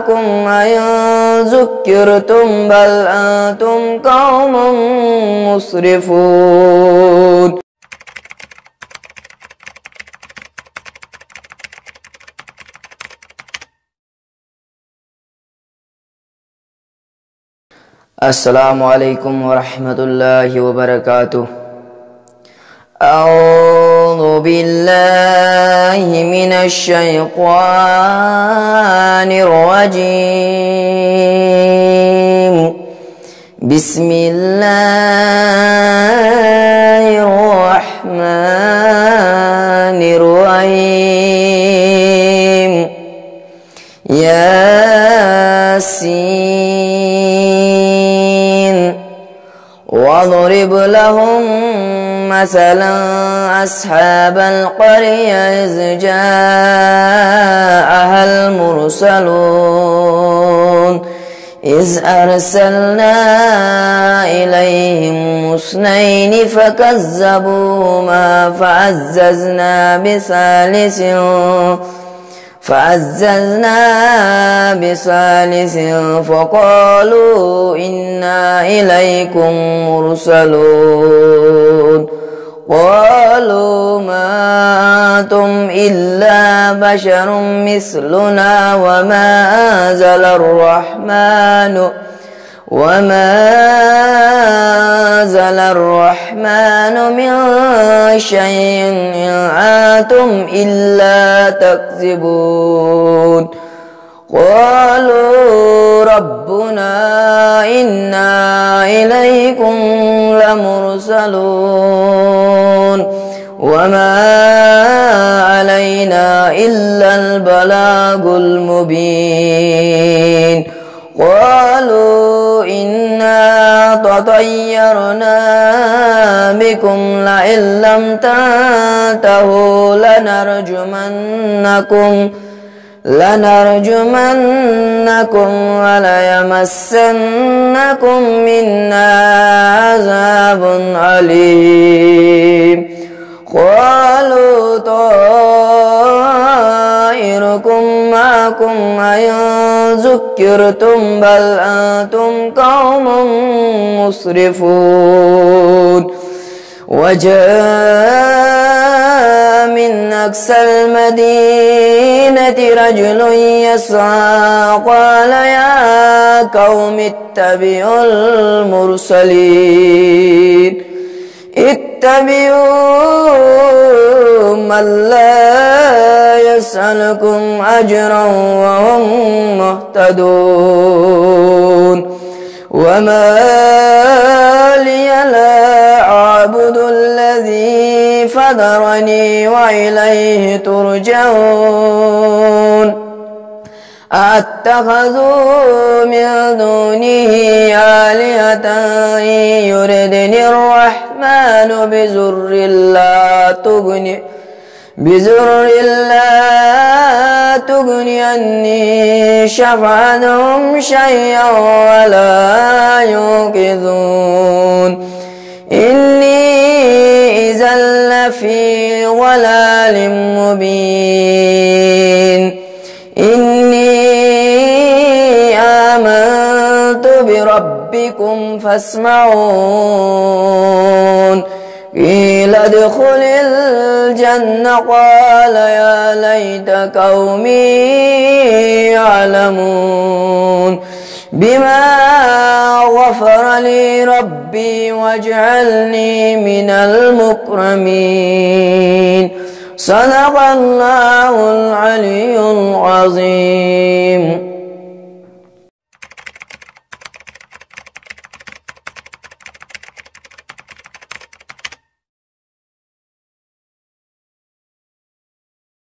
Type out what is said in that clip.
معكم أئن ذكرتم بل أنتم قوم مسرفون. Assalamualaikum warahmatullahi wabarakatuh. A'udzu billahi minasy syaithanir rajim. Bismillahirrahmanirrahim. Yasin. واضرب لهم مثلا أصحاب القرية إذ جاءها المرسلون إذ أرسلنا إليهم اثنين فكذبوهما فعززنا بثالث فقالوا إنا إليكم مرسلون قالوا ما أنتم إلا بشر مثلنا وما أنزل الرحمن من شيء إن أنتم إلا تكذبون. قالوا ربنا إنا إليكم لمرسلون وما علينا إلا البلاغ المبين. قالوا إنا تطيرنا بكم لئن لم تنتهوا لنرجمنكم وليمسنكم منا عذاب أليم. قالوا طائركم معكم أئن ذكرتم بل أنتم قوم مسرفون. وجاء من أقصى المدينة رجل يسعى قال يا قوم اتبعوا المرسلين اتبعوا من لا يسألكم أجرا وهم مهتدون. وما لي لا أعبد الذي فطرني وإليه ترجعون. أتخذوا من دونه آلهة يردني الرحمن بزر لا تغني عني شفاعتهم شيئا ولا ينقذون. إني إذا لفي ضلال مبين. إني آمنت بربكم فاسمعون. قيل ادخل الجنة قال يا ليت قومي يعلمون بما غفر لي ربي واجعلني من المكرمين. صدق الله العلي العظيم.